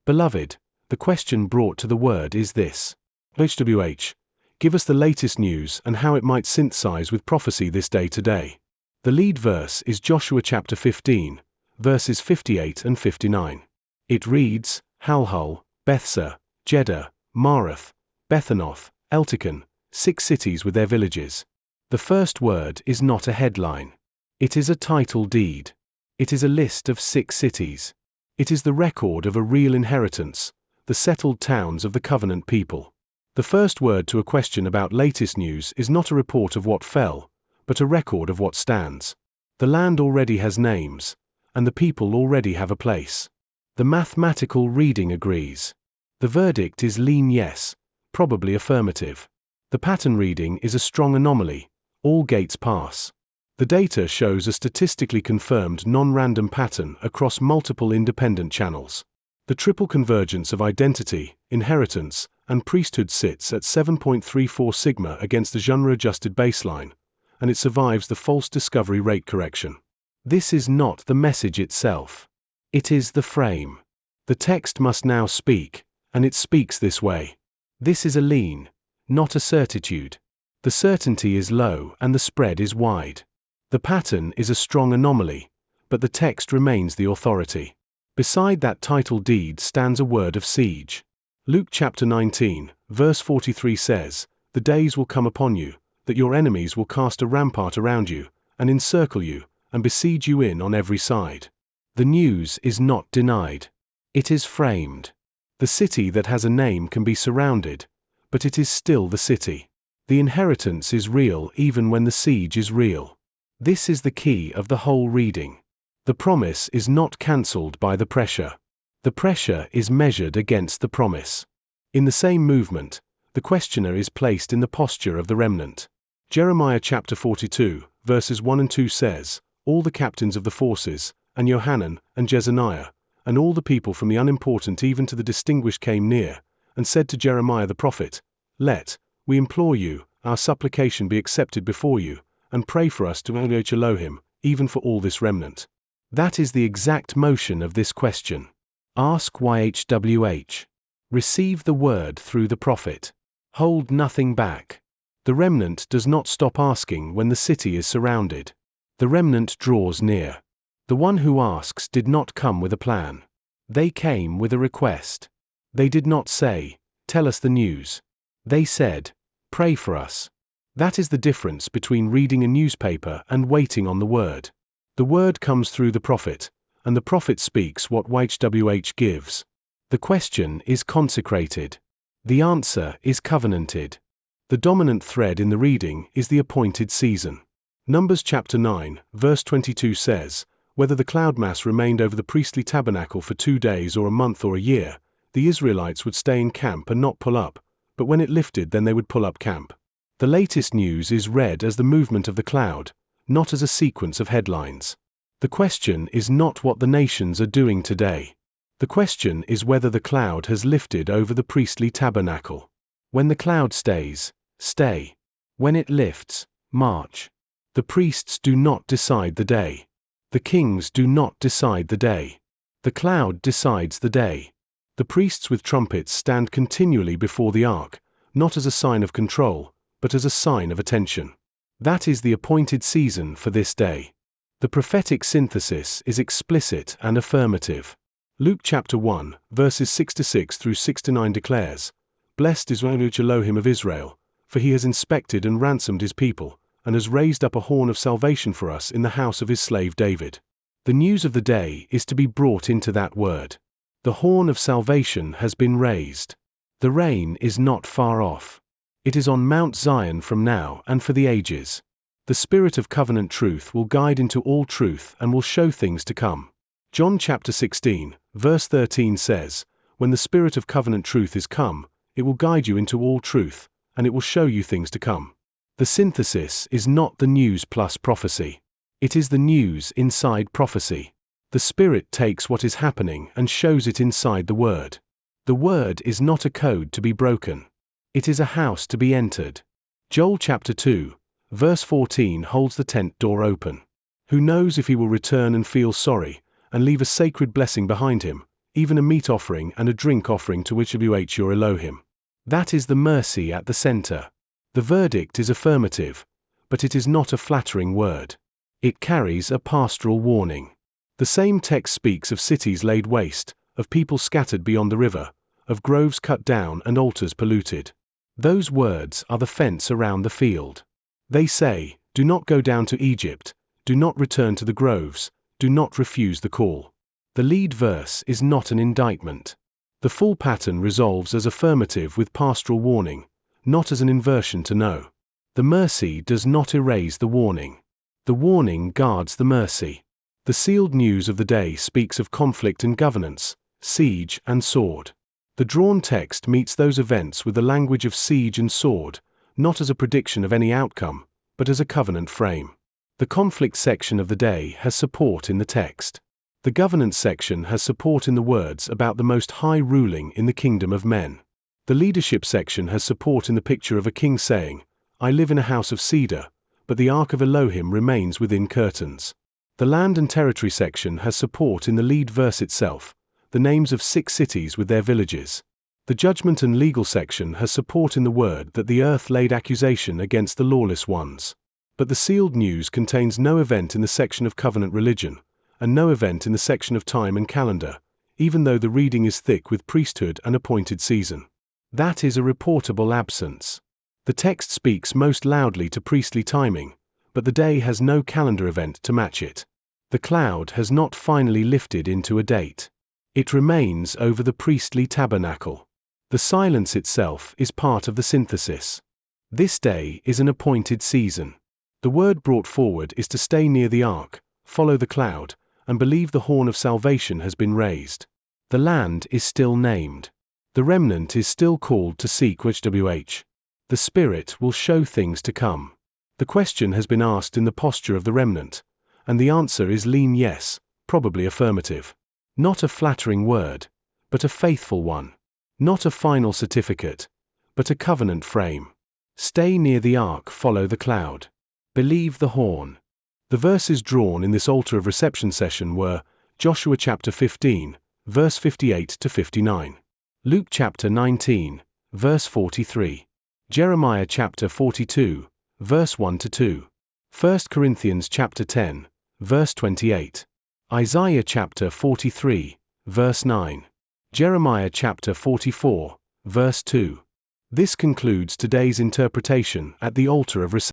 Beloved, the question brought to the word is this. YHWH, give us the latest news and how it might synthesize with prophecy this day today. The lead verse is Joshua chapter 15, verses 58 and 59. It reads, Halhul, Bethzur, Gedor, Maarath, Bethanoth, Eltekon, 6 cities with their villages. The first word is not a headline. It is a title deed. It is a list of 6 cities. It is the record of a real inheritance, the settled towns of the covenant people. The first word to a question about latest news is not a report of what fell, but a record of what stands. The land already has names, and the people already have a place. The mathematical reading agrees. The verdict is lean yes, probably affirmative. The pattern reading is a strong anomaly, all gates pass. The data shows a statistically confirmed non-random pattern across multiple independent channels. The triple convergence of identity, inheritance, and priesthood sits at 7.34 sigma against the genre-adjusted baseline, and it survives the false discovery rate correction. This is not the message itself. It is the frame. The text must now speak, and it speaks this way. This is a lean, not a certitude. The certainty is low and the spread is wide. The pattern is a strong anomaly, but the text remains the authority. Beside that title deed stands a word of siege. Luke chapter 19, verse 43 says, The days will come upon you, that your enemies will cast a rampart around you, and encircle you, and besiege you in on every side. The news is not denied. It is framed. The city that has a name can be surrounded, but it is still the city. The inheritance is real even when the siege is real. This is the key of the whole reading. The promise is not cancelled by the pressure. The pressure is measured against the promise. In the same movement, the questioner is placed in the posture of the remnant. Jeremiah chapter 42, verses 1 and 2 says, All the captains of the forces, and Johanan, and Jezaniah, and all the people from the unimportant even to the distinguished came near, and said to Jeremiah the prophet, Let, we implore you, our supplication be accepted before you, and pray for us to YHWH, even for all this remnant. That is the exact motion of this question. Ask YHWH. Receive the word through the prophet. Hold nothing back. The remnant does not stop asking when the city is surrounded. The remnant draws near. The one who asks did not come with a plan. They came with a request. They did not say, Tell us the news. They said, Pray for us. That is the difference between reading a newspaper and waiting on the word. The word comes through the prophet, and the prophet speaks what YHWH gives. The question is consecrated. The answer is covenanted. The dominant thread in the reading is the appointed season. Numbers chapter 9, verse 22 says, Whether the cloud mass remained over the priestly tabernacle for 2 days or a month or a year, the Israelites would stay in camp and not pull up, but when it lifted then they would pull up camp. The latest news is read as the movement of the cloud, not as a sequence of headlines. The question is not what the nations are doing today. The question is whether the cloud has lifted over the priestly tabernacle. When the cloud stays, stay. When it lifts, march. The priests do not decide the day. The kings do not decide the day. The cloud decides the day. The priests with trumpets stand continually before the ark, not as a sign of control, but as a sign of attention. That is the appointed season for this day. The prophetic synthesis is explicit and affirmative. Luke chapter 1, verses 66 through 69 declares, Blessed is YHWH of Israel, for he has inspected and ransomed his people, and has raised up a horn of salvation for us in the house of his slave David. The news of the day is to be brought into that word. The horn of salvation has been raised. The rain is not far off. It is on Mount Zion from now and for the ages. The Spirit of covenant truth will guide into all truth and will show things to come. John chapter 16, verse 13 says, When the Spirit of covenant truth is come, it will guide you into all truth, and it will show you things to come. The synthesis is not the news plus prophecy. It is the news inside prophecy. The Spirit takes what is happening and shows it inside the Word. The Word is not a code to be broken. It is a house to be entered. Joel chapter 2, verse 14 holds the tent door open. Who knows if he will return and feel sorry, and leave a sacred blessing behind him, even a meat offering and a drink offering to YHWH your Elohim. That is the mercy at the center. The verdict is affirmative, but it is not a flattering word. It carries a pastoral warning. The same text speaks of cities laid waste, of people scattered beyond the river, of groves cut down and altars polluted. Those words are the fence around the field. They say, do not go down to Egypt, do not return to the groves, do not refuse the call. The lead verse is not an indictment. The full pattern resolves as affirmative with pastoral warning, not as an inversion to no. The mercy does not erase the warning. The warning guards the mercy. The sealed news of the day speaks of conflict and governance, siege and sword. The drawn text meets those events with the language of siege and sword, not as a prediction of any outcome, but as a covenant frame. The conflict section of the day has support in the text. The governance section has support in the words about the Most High ruling in the kingdom of men. The leadership section has support in the picture of a king saying, I live in a house of cedar, but the ark of Elohim remains within curtains. The land and territory section has support in the lead verse itself, the names of 6 cities with their villages. The judgment and legal section has support in the word that the earth laid accusation against the lawless ones. But the sealed news contains no event in the section of covenant religion, and no event in the section of time and calendar, even though the reading is thick with priesthood and appointed season. That is a reportable absence. The text speaks most loudly to priestly timing, but the day has no calendar event to match it. The cloud has not finally lifted into a date. It remains over the priestly tabernacle. The silence itself is part of the synthesis. This day is an appointed season. The word brought forward is to stay near the ark, follow the cloud, and believe the horn of salvation has been raised. The land is still named. The remnant is still called to seek YHWH. The Spirit will show things to come. The question has been asked in the posture of the remnant, and the answer is lean yes, probably affirmative. Not a flattering word, but a faithful one. Not a final certificate, but a covenant frame. Stay near the ark, follow the cloud. Believe the horn. The verses drawn in this altar of reception session were Joshua chapter 15, verse 58 to 59. Luke chapter 19, verse 43. Jeremiah chapter 42, verse 1 to 2. 1 Corinthians chapter 10, verse 28. Isaiah chapter 43, verse 9. Jeremiah chapter 44, verse 2. This concludes today's interpretation at the altar of reception.